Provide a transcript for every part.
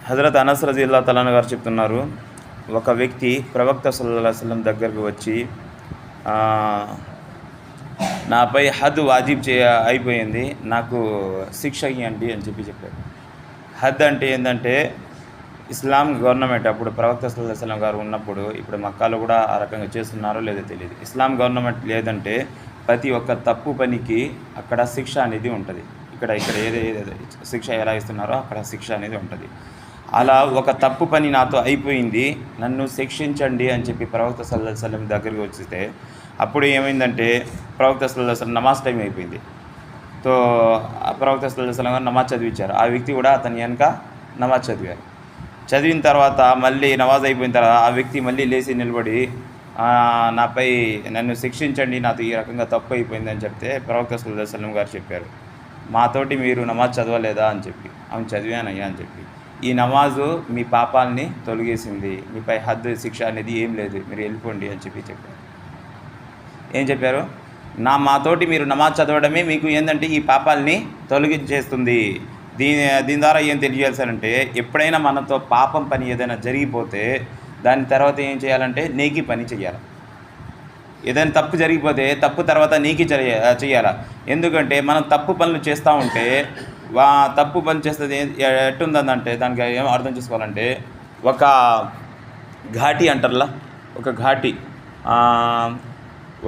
హజరత్ అనస్ రజియల్లాహు తఆలా గారు చెప్తున్నారు, ఒక వ్యక్తి ప్రవక్త సల్లల్లాహు అలైహి వసల్లం దగ్గరకు వచ్చి నాపై హద్ వాజిబ్ అయిపోయింది, నాకు శిక్ష ఇవ్వండి అని చెప్పారు. హద్ అంటే ఏంటంటే ఇస్లాం గవర్నమెంట్ అప్పుడు ప్రవక్త సల్లల్లాహు అలైహి వసల్లం గారు ఉన్నప్పుడు, ఇప్పుడు మక్కాలో కూడా ఆ రకంగా చేస్తున్నారో లేదో తెలియదు. ఇస్లాం గవర్నమెంట్ లేదంటే ప్రతి ఒక్క తప్పు పనికి అక్కడ శిక్ష అనేది ఉంటుంది. ఇక్కడ ఏదైతే శిక్ష ఎలా ఇస్తున్నారో అక్కడ శిక్ష అనేది ఉంటుంది. అలా ఒక తప్పు పని నాతో అయిపోయింది, నన్ను శిక్షించండి అని చెప్పి ప్రవక్త సల్లల్లాహు అలైహి వసల్లం దగ్గరికి వచ్చితే అప్పుడు ఏమైందంటే ప్రవక్త సల్లల్లాహు అలైహి వసల్లం నమాజ్ టైం అయిపోయింది. సో ప్రవక్త సల్లల్లాహు అలైహి వసల్లం గారు నమాజ్ చదివించారు. ఆ వ్యక్తి కూడా అతని వెనక నమాజ్ చదివారు. చదివిన తర్వాత మళ్ళీ నమాజ్ అయిపోయిన తర్వాత ఆ వ్యక్తి మళ్ళీ లేచి నిలబడి నాపై నన్ను శిక్షించండి, నాతో ఈ రకంగా తప్పు అయిపోయిందని చెప్తే ప్రవక్త సల్లల్లాహు అలైహి వసల్లం గారు చెప్పారు, మాతోటి మీరు నమాజ్ చదవలేదా అని చెప్పి. అవును చదివానయ్యా అని చెప్పి. ఈ నమాజు మీ పాపాలని తొలగేసింది, మీపై హద్దు శిక్ష అనేది ఏం లేదు, మీరు వెళ్ళిపోండి అని చెప్పారు. ఏం చెప్పారు? మాతోటి మీరు నమాజ్ చదవడమే మీకు ఏంటంటే ఈ పాపాలని తొలగించేస్తుంది. దీని ద్వారా ఏం తెలియజేయాల్సానంటే, ఎప్పుడైనా మనతో పాపం పని ఏదైనా జరిగిపోతే దాని తర్వాత ఏం చేయాలంటే నేకి పని చేయాలి. ఏదైనా తప్పు జరిగిపోతే తప్పు తర్వాత నీకి చేయాలి. ఎందుకంటే మనం తప్పు పనులు చేస్తూ ఉంటే తప్పు పని చేస్తుంది ఎట్టుందంటే దానికి ఏం అర్థం చేసుకోవాలంటే, ఒక ఘాటి అంటారులా, ఒక ఘాటి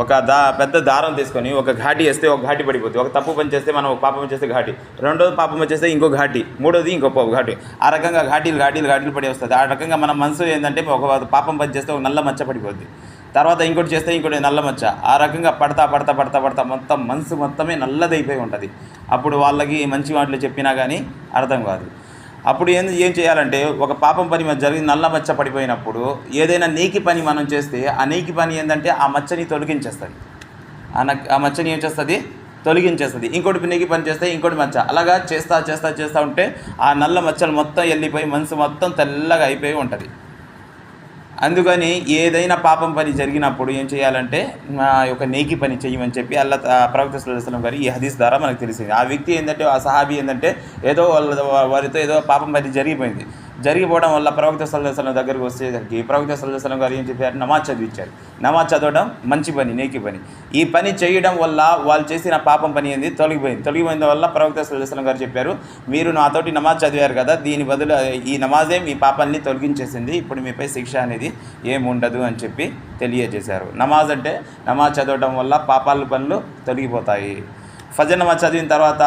ఒక పెద్ద దారం తీసుకొని ఒక ఘాటి వేస్తే ఒక ఘాటి పడిపోతుంది. ఒక తప్పు పని చేస్తే మనం ఒక పాపం చేస్తే ఘాటి, రెండోది పాపం చేస్తే ఇంకో ఘాటి, మూడోది ఇంకో ఘాటి, ఆ రకంగా ఘాటీలు పడి వస్తుంది. ఆ రకంగా మన మనసు ఏంటంటే ఒక పాపం పని చేస్తే ఒక నల్ల మచ్చ పడిపోద్ది, తర్వాత ఇంకోటి చేస్తే ఇంకోటి నల్ల మచ్చ, ఆ రకంగా పడతా మొత్తం మనసు మొత్తమే నల్లదైపోయి ఉంటుంది. అప్పుడు వాళ్ళకి మంచి మాటలు చెప్పినా కానీ అర్థం కాదు. అప్పుడు ఏం చేయాలంటే, ఒక పాపం పని జరిగి నల్ల మచ్చ పడిపోయినప్పుడు ఏదైనా నీకి పని మనం చేస్తే ఆ నీకి పని ఏంటంటే ఆ మచ్చని తొలగించేస్తుంది. ఆ మచ్చని ఏం చేస్తుంది? తొలగించేస్తుంది. ఇంకోటి నీకి పని చేస్తే ఇంకోటి మచ్చ, అలాగా చేస్తూ ఉంటే ఆ నల్ల మచ్చలు మొత్తం వెళ్ళిపోయి మనసు మొత్తం తెల్లగా అయిపోయి ఉంటుంది. అందుకని ఏదైనా పాపం పని జరిగినప్పుడు ఏం చేయాలంటే ఒక నేకి పని చేయమని చెప్పి ప్రవక్త సల్లల్లాహు అలైహి వసల్లం గారు ఈ హదీస్ ద్వారా మనకు తెలిసింది. ఆ వ్యక్తి ఏంటంటే, ఆ సహాబీ ఏంటంటే ఏదో వారితో ఏదో పాపం పని జరిగిపోవడం వల్ల ప్రవక్త సల్లల్లాహు అలైహి వసల్లం దగ్గరికి వచ్చేసరికి ప్రవక్త సల్లల్లాహు అలైహి వసల్లం గారు ఏం చెప్పారు? నమాజ్ చదివించారు. నమాజ్ చదవడం మంచి పని, నేకి పని. ఈ పని చేయడం వల్ల వాళ్ళు చేసిన పాపం పని ఏంది తొలగిపోయిన వల్ల ప్రవక్త సల్లల్లాహు అలైహి వసల్లం గారు చెప్పారు, మీరు నాతోటి నమాజ్ చదివారు కదా, దీని బదులు ఈ నమాజే మీ పాపాన్ని తొలగించేసింది, ఇప్పుడు మీపై శిక్ష అనేది ఏముండదు అని చెప్పి తెలియజేశారు. నమాజ్ అంటే నమాజ్ చదవడం వల్ల పనులు తొలగిపోతాయి. ఫజర్ నమాజ్ చదివిన తర్వాత